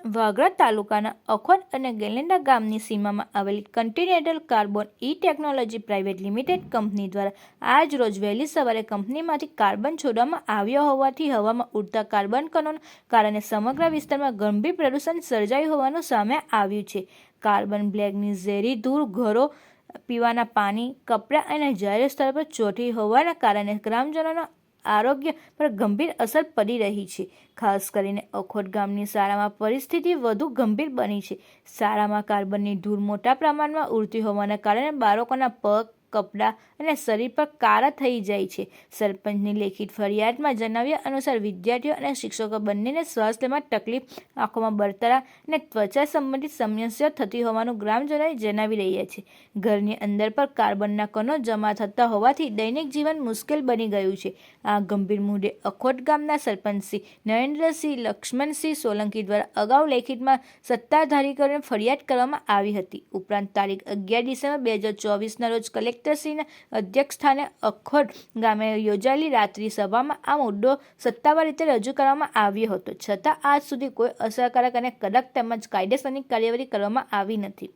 વાગરા તાલુકાના અખોડ અને ગેલેન્ડા ગામની સીમામાં આવેલી continental carbon technology private limited company દ્વારા આજ રોજ વહેલી સવારે કંપનીમાંથી કાર્બન છોડવામાં આવ્યો હોવાથી હવામાં ઉડતા કાર્બન કણોના કારણે સમગ્ર વિસ્તારમાં ગંભીર પ્રદૂષણ સર્જાયું હોવાનું સામે આવ્યું છે. કાર્બન બ્લેકની ઝેરી ધૂળ ઘરો, પીવાના પાણી, કપડાં અને જાહેર સ્થળ પર ચોંટી હોવાના કારણે ગ્રામજનોના આરોગ્ય પર ગંભીર અસર પડી રહી છે. ખાસ કરીને અખોડ ગામની શાળામાં પરિસ્થિતિ વધુ ગંભીર બની છે. શાળામાં કાર્બનની ધૂળ મોટા પ્રમાણમાં ઉડતી હોવાના કારણે બાળકોના પગ, કપડાં અને શરીર પર કાળા થઈ જાય છે. સરપંચની લેખિત ફરિયાદમાં જણાવ્યા અનુસાર વિદ્યાર્થીઓ અને શિક્ષકો બંનેને શ્વાસ લેવામાં તકલીફ, આંખોમાં બળતરા અને ત્વચા સંબંધિત સમસ્યાઓ થતી હોવાનું ગ્રામજનોએ જણાવી રહ્યા છે. ઘરની અંદર પર કાર્બનના કણો જમા થતા હોવાથી દૈનિક જીવન મુશ્કેલ બની ગયું છે. આ ગંભીર મુદ્દે અખોડ ગામના સરપંચ શ્રી નરેન્દ્રસિંહ લક્ષ્મણસિંહ સોલંકી દ્વારા અગાઉ લેખિતમાં સત્તાધારીઓને ફરિયાદ કરવામાં આવી હતી. ઉપરાંત તારીખ 11 ડિસેમ્બર 2024ના રોજ કલેક્ટરશ્રીના અધ્યક્ષસ્થાને અખોડ ગામે યોજાયેલી રાત્રિ સભામાં આ મુદ્દો સત્તાવાર રીતે રજૂ કરવામાં આવ્યો હતો. છતાં આજ સુધી કોઈ અસરકારક અને કડક તેમજ કાયદેસરની કાર્યવાહી કરવામાં આવી નથી.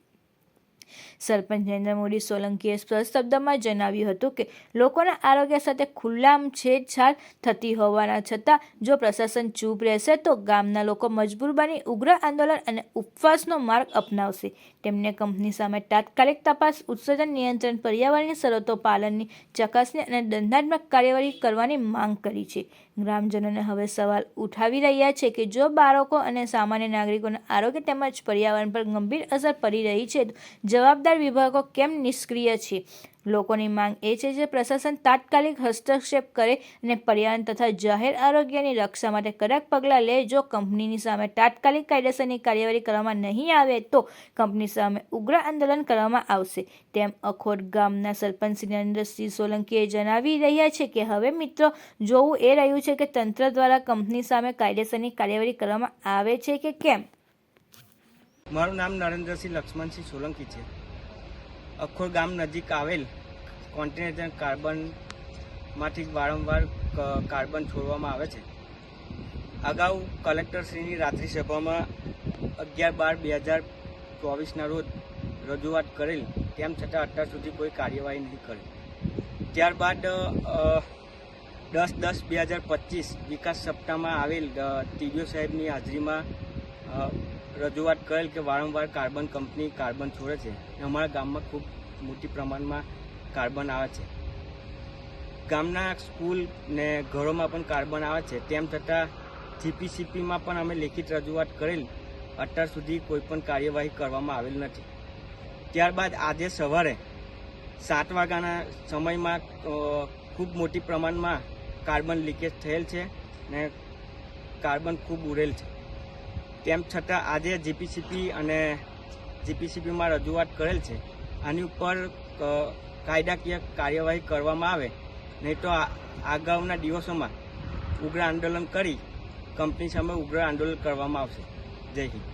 સરપંચ નરેન્દ્ર મોદી સોલંકીએ સ્પષ્ટ શબ્દમાં જણાવ્યું હતું કે લોકોના આરોગ્ય સાથે ખુલ્લામ છેડછાડ થતી હોવાના છતાં જો પ્રશાસન ચૂપ રહેશે તો ગામના લોકો મજબૂર બની ઉગ્ર આંદોલન અને ઉપવાસનો માર્ગ અપનાવશે. તેમણે કંપની સામે તાત્કાલિક તપાસ, ઉત્સર્જન નિયંત્રણ, પર્યાવરણીય શરતો પાલનની ચકાસણી અને દંડાત્મક કાર્યવાહી કરવાની માંગ કરી છે. ગ્રામજનોને હવે સવાલ ઉઠાવી રહ્યા છે કે જો બાળકો અને સામાન્ય નાગરિકોના આરોગ્ય તેમજ પર્યાવરણ પર ગંભીર અસર પડી રહી છે તો જવાબદાર વિભાગો કેમ નિષ્ક્રિય છે. લોકોની માંગ એ છે કે પ્રશાસન તાત્કાલિક હસ્તક્ષેપ કરે અને પર્યાવરણ તથા જાહેર આરોગ્યની રક્ષા માટે કડક પગલાં લે. જો કંપનીની સામે તાત્કાલિક કાયદેસરની કાર્યવાહી કરવામાં નહીં આવે તો કંપની સામે ઉગ્ર આંદોલન કરવામાં આવશે, તેમ અખોડ ગામના સરપંચ શ્રી નરેન્દ્રસિંહ સોલંકીએ જણાવી રહ્યા છે કે હવે મિત્રો જોવું એ રહ્યું છે કે તંત્ર દ્વારા કંપની સામે કાયદેસરની કાર્યવાહી કરવામાં આવે છે કે કેમ. મારું નામ નરેન્દ્રસિંહ લક્ષ્મણસિંહ સોલંકી છે. અખોડ ગામ નજીક આવેલ કોન્ટિનેન્ટલ કાર્બનમાંથી વારંવાર કાર્બન છોડવામાં આવે છે. અગાઉ કલેક્ટરશ્રીની રાત્રિ સભામાં 11/12/2024ના રોજ રજૂઆત કરેલ, તેમ છતાં અત્યાર સુધી કોઈ કાર્યવાહી નહીં કરેલ. ત્યારબાદ 10/10/2025 વિકાસ સપ્તાહમાં આવેલ ટીડીઓ સાહેબની હાજરીમાં રજૂઆત કરેલ કે વારંવાર કાર્બન કંપની કાર્બન છોડે છે. અમારા ગામમાં ખૂબ મોટી પ્રમાણમાં કાર્બન આવે છે. ગામના સ્કૂલ ને ઘરોમાં પણ કાર્બન આવે છે. તેમ છતાં જીપીસીપીમાં પણ અમે લેખિત રજૂઆત કરેલ, અત્યાર સુધી કોઈ પણ કાર્યવાહી કરવામાં આવેલ નથી. ત્યારબાદ આજે સવારે 7 વાગ્યાના સમયમાં ખૂબ મોટી પ્રમાણમાં કાર્બન લીકેજ થયેલ છે ને કાર્બન ખૂબ ઉડેલ છે. તેમ છતાં આજે જીપીસીપીમાં રજૂઆત કરેલ છે. આની ઉપર કાયદાકીય કાર્યવાહી કરવામાં આવે, નહીં તો અગાઉના દિવસોમાં ઉગ્ર આંદોલન કરી કંપની સામે ઉગ્ર આંદોલન કરવામાં આવશે. જય હિન્દ.